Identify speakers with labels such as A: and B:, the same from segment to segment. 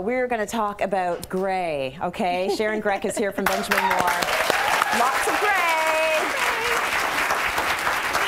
A: We're going to talk about gray, okay? Sharon Grech is here from Benjamin Moore. Lots of gray.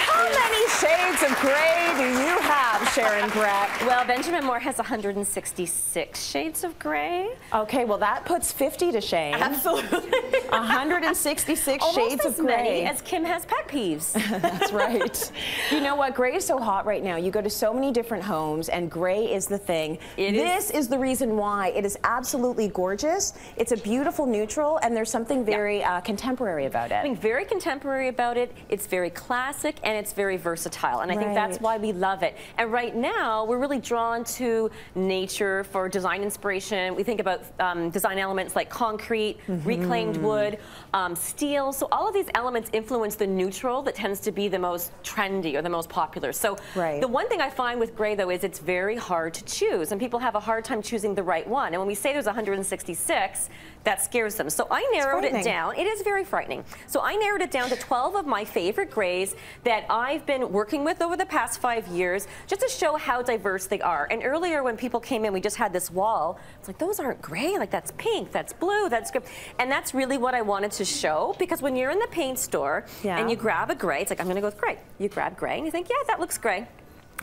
A: How many shades of gray do you have, Sharon Grech?
B: Well, Benjamin Moore has 166 shades of gray.
A: Okay, well that puts 50 to shame.
B: Absolutely.
A: 166
B: Almost
A: shades of gray.
B: Many as Kim has pet peeves.
A: That's right. You know what? Gray is so hot right now. You go to so many different homes, and gray is the thing. This is the reason why. It is absolutely gorgeous. It's a beautiful neutral, and there's something very contemporary about it.
B: Something very contemporary about it. It's very classic, and it's very versatile, and I think that's why we love it. And right now, we're really drawn to nature for design inspiration. We think about design elements like concrete, reclaimed wood, steel. So all of these elements influence the neutral that tends to be the most trendy or the most popular. So the one thing I find with gray, though, is it's very hard to choose, and people have a hard time choosing the right one. And when we say there's 166, that scares them. So I narrowed it down. It is very frightening. So I narrowed it down to 12 of my favorite grays that I've been working with over the past 5 years, just to show how diverse they are. And earlier when people came in, we just had this wall. It's like, those aren't gray. Like, that's pink, that's blue, that's good. And that's really what I wanted to show, because when you're in the paint store and you grab a gray, it's like, I'm going to go with gray. You grab gray and you think, yeah, that looks gray.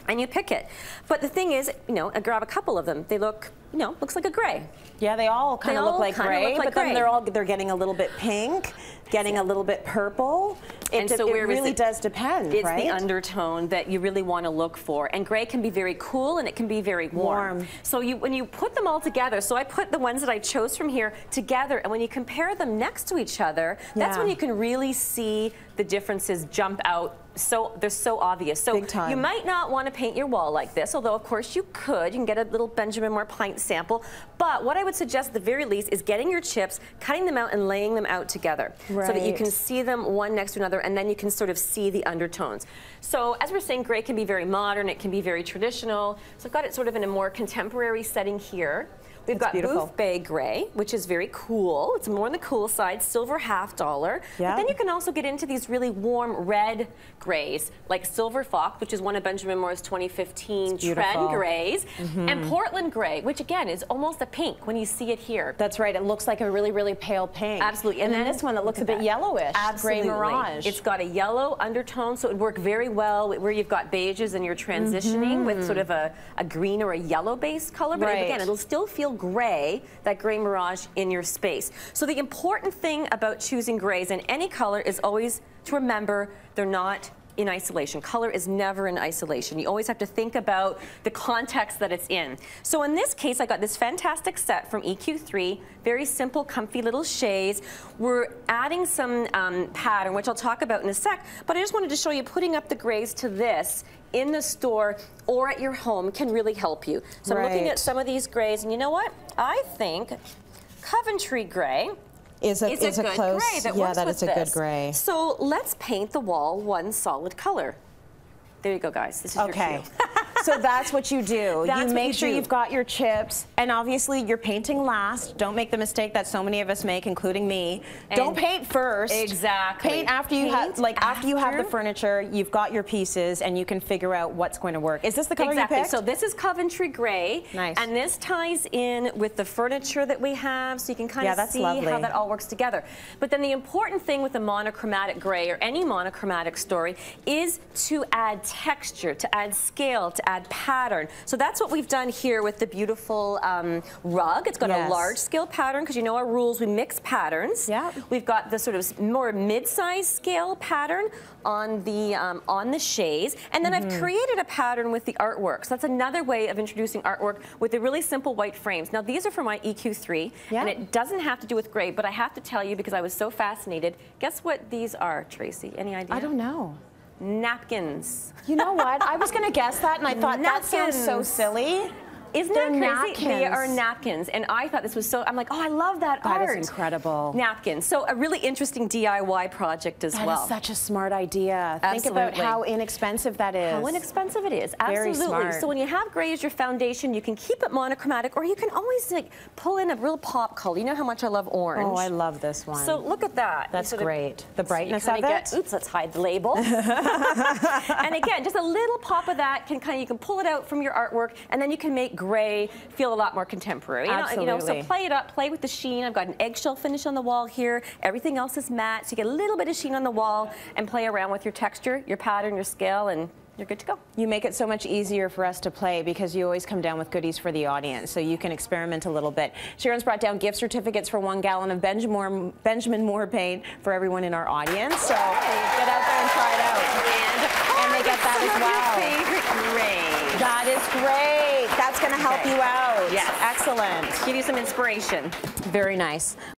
B: And you pick it. But the thing is, you know, I grab a couple of them. They look, you know, looks like a gray.
A: Yeah, they all kind of look like gray, but then they're getting a little bit pink, getting a little bit purple. It really does depend,
B: It's the undertone that you really want to look for. And gray can be very cool and it can be very warm. So when you put them all together, so I put the ones that I chose from here together, and when you compare them next to each other, that's when you can really see the differences jump out. So they're so obvious. So you might not want to paint your wall like this, although of course you could. You can get a little Benjamin Moore pint sample. But what I would suggest at the very least is getting your chips, cutting them out and laying them out together so that you can see them one next to another, and then you can sort of see the undertones. So as we're saying, gray can be very modern, it can be very traditional. So I've got it sort of in a more contemporary setting here. We've got Booth Bay Gray, which is very cool. It's more on the cool side, silver $50. But then you can also get into these really warm red grays, like Silver Fox, which is one of Benjamin Moore's 2015 trend grays, and Portland Gray, which again is almost a pink when you see it here.
A: That's right. It looks like a really, really pale pink.
B: Absolutely.
A: And then this one that looks a bit yellowish.
B: Absolutely.
A: Gray Mirage.
B: It's got a yellow undertone, so it would work very well where you've got beiges and you're transitioning with sort of a green or a yellow base color. But again, it'll still feel gray, that gray mirage in your space. So the important thing about choosing grays in any color is always to remember they're not in isolation. Color is never in isolation. You always have to think about the context that it's in. So in this case, I got this fantastic set from EQ3, very simple, comfy little shades. We're adding some pattern, which I'll talk about in a sec, but I just wanted to show you putting up the grays to this in the store or at your home can really help you. So I'm looking at some of these grays, and you know what? I think Coventry Gray is a good gray that works with this.
A: Good gray.
B: So let's paint the wall one solid color. There you go, guys. This is your cue.
A: So that's what you do. You make sure you've got your chips, and obviously you're painting last. Don't make the mistake that so many of us make, including me. Don't paint first.
B: Exactly.
A: Paint after you have, after you have the furniture, you've got your pieces, and you can figure out what's going to work. Is this the color you picked?
B: So this is Coventry Gray.
A: Nice.
B: And this ties in with the furniture that we have, so you can kind of see how that all works together. But then the important thing with a monochromatic gray or any monochromatic story is to add texture, to add scale, to add pattern. So that's what we've done here with the beautiful rug. It's got a large scale pattern, because you know our rules, we mix patterns. We've got the sort of more mid-size scale pattern on the shades, and then I've created a pattern with the artwork. So that's another way of introducing artwork with the really simple white frames. Now these are for my EQ3, and it doesn't have to do with gray, but I have to tell you because I was so fascinated. Guess what these are, Tracy? Any idea?
A: I don't know.
B: Napkins.
A: You know what? I was going to guess that, and I thought that sounds so silly.
B: Isn't that crazy? Napkins. They are napkins, and I thought this was so, I'm like, oh, I love that art.
A: That is incredible.
B: Napkins. So a really interesting DIY project as well.
A: That is such a smart idea. Think about how inexpensive that is.
B: How inexpensive it is. Absolutely. Very smart. So when you have gray as your foundation, you can keep it monochromatic, or you can always pull in a real pop color. You know how much I love orange.
A: Oh, I love this one.
B: So look at that.
A: That's great. The brightness of it.
B: Oops, let's hide the label. And again, just a little pop of that you can pull it out from your artwork, and then you can make gray feel a lot more contemporary.
A: Absolutely.
B: So play it up, play with the sheen. I've got an eggshell finish on the wall here. Everything else is matte, so you get a little bit of sheen on the wall, and play around with your texture, your pattern, your scale, and you're good to go.
A: You make it so much easier for us to play because you always come down with goodies for the audience, so you can experiment a little bit. Sharon's brought down gift certificates for 1 gallon of Benjamin Moore paint for everyone in our audience. So get out there and try it out. And they get that as well.
B: Favorite gray.
A: That is great. That's going to help you out.
B: Yes.
A: Excellent.
B: Give you some inspiration.
A: Very nice.